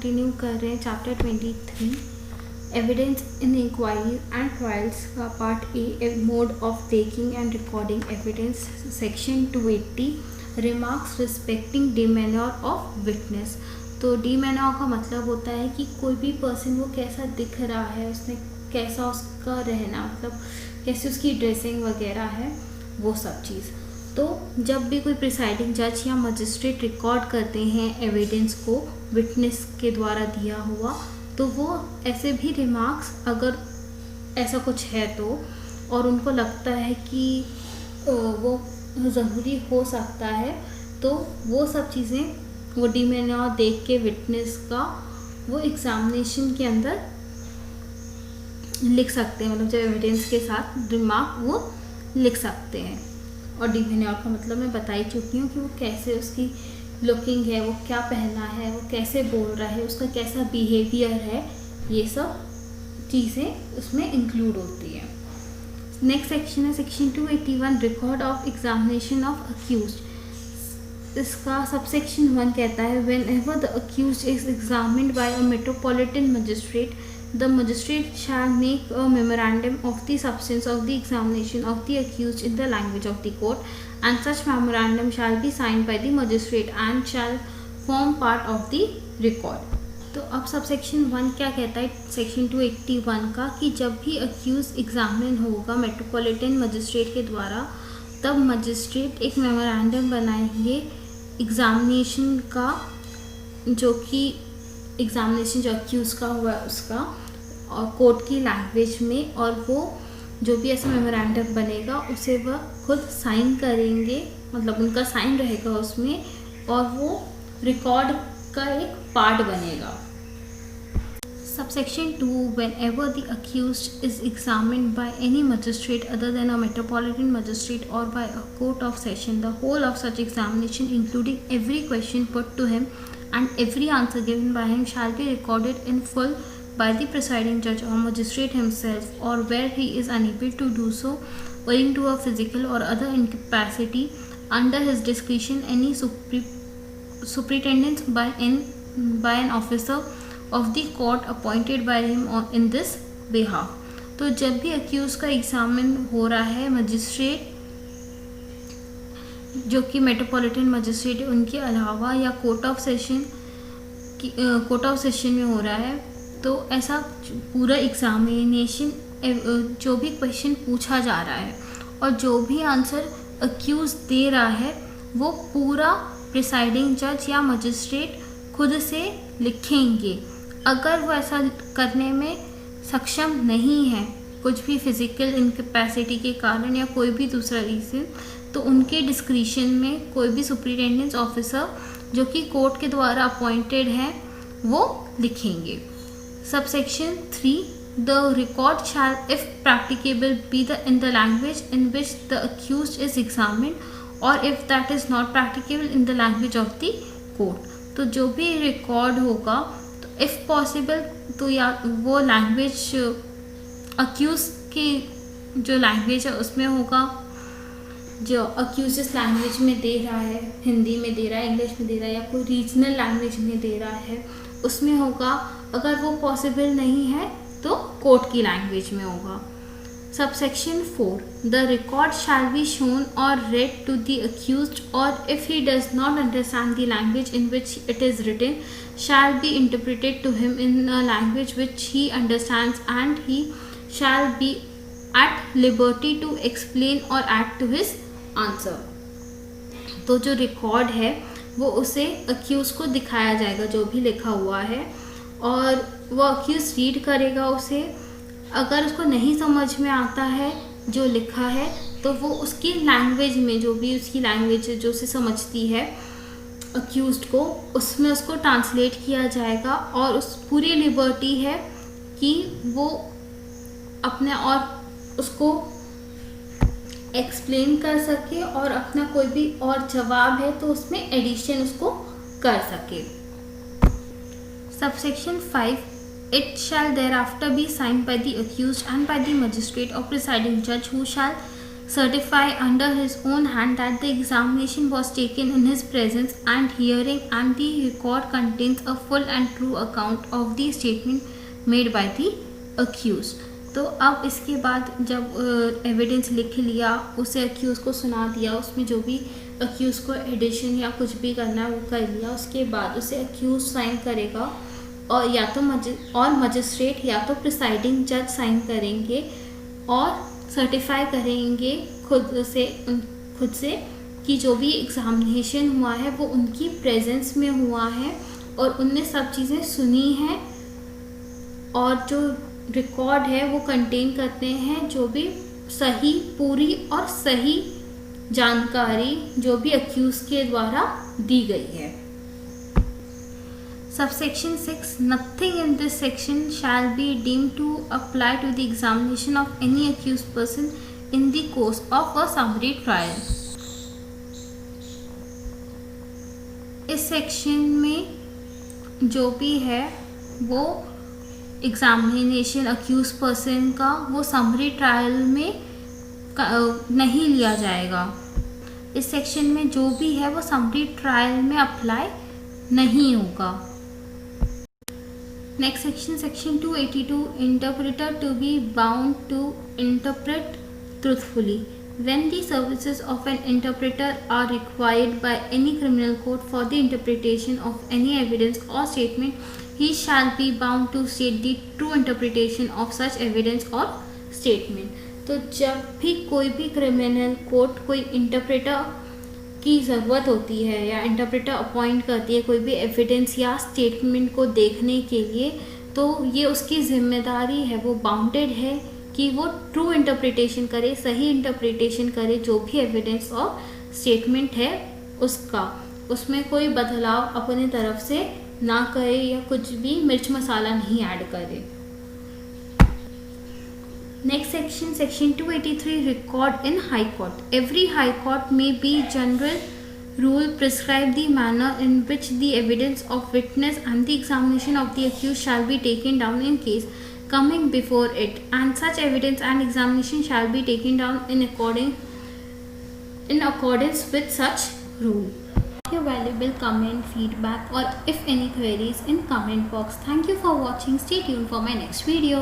Continue कर रहे हैं chapter 23 evidence in inquiry and trials का part A mode of taking and recording evidence section 280 remarks respecting demeanour of witness. तो demeanour का मतलब होता है कि कोई भी पर्सन वो कैसा दिख रहा है, उसने कैसा उसका रहना, मतलब कैसी उसकी ड्रेसिंग वगैरह है, वो सब चीज़। तो जब भी कोई प्रिसाइडिंग जज या मजिस्ट्रेट रिकॉर्ड करते हैं एविडेंस को विटनेस के द्वारा दिया हुआ, तो वो ऐसे भी रिमार्क्स अगर ऐसा कुछ है तो, और उनको लगता है कि वो ज़रूरी हो सकता है, तो वो सब चीज़ें वो डिमेन्योर देख के विटनेस का वो एग्जामिनेशन के अंदर लिख सकते हैं, मतलब जब एविडेंस के साथ रिमार्क वो लिख सकते हैं। और डिमेन्योर का मतलब मैं बता ही चुकी हूँ कि वो कैसे उसकी लुकिंग है, वो क्या पहना है, वो कैसे बोल रहा है, उसका कैसा बिहेवियर है, ये सब चीज़ें उसमें इंक्लूड होती है। नेक्स्ट सेक्शन है section 281 record of examination of accused. इसका सबसेक्शन 1 कहता है when ever the accused is examined bye a metropolitan magistrate the magistrate shall make a memorandum of the substance of the examination of the accused in the language of the court, and such memorandum shall be signed by the magistrate and shall form part of the record. तो अब subsection 1 क्या कहता है section 281 का, कि जब भी accused examine होगा मेट्रोपॉलिटन मजिस्ट्रेट के द्वारा, तब मजिस्ट्रेट एक मेमोरेंडम बनाएंगे एग्जामिनेशन का, जो कि एग्जामिनेशन जो अक्यूज का हुआ उसका, और कोर्ट की लैंग्वेज में, और वो जो भी ऐसा मेमोरेंडम बनेगा उसे वह खुद साइन करेंगे, मतलब उनका साइन रहेगा उसमें, और वो रिकॉर्ड का एक पार्ट बनेगा। Subsection 2 whenever the accused is examined by any magistrate other than a metropolitan magistrate or by a court of session, the whole of such examination including every question put to him and every answer given by him shall be recorded in full by the presiding judge or magistrate himself, or where he is unable to do so owing to a physical or other incapacity under his discretion, any superintendence by an officer of the court appointed by him in this behalf। तो जब भी accused का examine हो रहा है magistrate जो कि metropolitan magistrate है उनके अलावा, या कोर्ट ऑफ सेशन में हो रहा है, तो ऐसा पूरा एग्जामिनेशन जो भी क्वेश्चन पूछा जा रहा है और जो भी आंसर अक्यूज दे रहा है वो पूरा प्रिसाइडिंग जज या मजिस्ट्रेट खुद से लिखेंगे। अगर वो ऐसा करने में सक्षम नहीं है, कुछ भी फिजिकल इनकैपेसिटी के कारण या कोई भी दूसरा रीज़न, तो उनके डिस्क्रिशन में कोई भी सुपरिटेंडेंस ऑफिसर जो कि कोर्ट के द्वारा अपॉइंटेड है वो लिखेंगे। Subsection 3 the record shall if practicable be in the language in which the accused is examined, or if that is not practicable in the language of the court। तो जो भी रिकॉर्ड होगा, तो इफ़ पॉसिबल तो या वो language accused की जो लैंग्वेज है उसमें होगा, जो अक्यूज जिस लैंग्वेज में दे रहा है, हिंदी में दे रहा है, इंग्लिश में दे रहा है, या कोई रीजनल लैंग्वेज में दे रहा है उसमें होगा। अगर वो पॉसिबल नहीं है तो कोर्ट की लैंग्वेज में होगा। Subsection 4 the record shall be shown or read to the accused, or if he does not understand the language in which it is written shall be interpreted to him in a language which he understands, and he shall be at liberty to explain or add to his answer. तो जो record है वो उसे accused को दिखाया जाएगा जो भी लिखा हुआ है, और वो अक्यूज रीड करेगा उसे। अगर उसको नहीं समझ में आता है जो लिखा है, तो वो उसकी लैंग्वेज में, जो भी उसकी लैंग्वेज जो उसे समझती है अक्यूज्ड को, उसमें उसको ट्रांसलेट किया जाएगा, और उस पूरी लिबर्टी है कि वो अपने और उसको एक्सप्लेन कर सके, और अपना कोई भी और जवाब है तो उसमें एडिशन उसको कर सके। Subsection 5 it shall thereafter be signed by the accused and by the magistrate or presiding judge, who shall certify under his own hand that the examination was taken in his presence and hearing, and the record contains a full and true account of the statement made by the accused. तो अब इसके बाद जब evidence लिख लिया, उसे accuse को सुना दिया, उसमें जो भी अक्यूज़ को एडिशन या कुछ भी करना है वो कर लिया, उसके बाद उसे अक्यूज़ साइन करेगा और या तो मजिस्ट्रेट या तो प्रिसाइडिंग जज साइन करेंगे और सर्टिफाई करेंगे खुद से कि जो भी एग्ज़ामिनेशन हुआ है वो उनकी प्रेजेंस में हुआ है और उनने सब चीज़ें सुनी हैं और जो रिकॉर्ड है वो कंटेन करते हैं जो भी सही, पूरी और सही जानकारी जो भी अक्यूज के द्वारा दी गई है। Subsection 6. Nothing in this section shall be deemed to apply to the examination of any accused person in the course of a summary trial. इस सेक्शन में जो भी है वो एग्जामिनेशन अक्यूज पर्सन का वो समरी ट्रायल में नहीं लिया जाएगा। इस सेक्शन में जो भी है वो समरी ट्रायल में अप्लाई नहीं होगा। Next section, section 282, interpreter to be bound to interpret truthfully. When the services of an interpreter are required by any criminal court for the interpretation of any evidence or statement, he shall be bound to state the true interpretation of such evidence or statement. तो जब भी कोई भी criminal court कोई interpreter की ज़रूरत होती है या इंटरप्रेटर अपॉइंट करती है कोई भी एविडेंस या स्टेटमेंट को देखने के लिए, तो ये उसकी जिम्मेदारी है, वो बाउंडेड है कि वो ट्रू इंटरप्रिटेशन करे, सही इंटरप्रिटेशन करे जो भी एविडेंस और स्टेटमेंट है उसका, उसमें कोई बदलाव अपने तरफ से ना करे या कुछ भी मिर्च मसाला नहीं ऐड करे। Next section, section 283, record in high court. Every high court may by general rule prescribe the manner in which the evidence of witness and the examination of the accused shall be taken down in case coming before it, and such evidence and examination shall be taken down in accordance with such rule. Your valuable comment, feedback or if any queries in comment box. Thank you for watching. Stay tuned for my next video.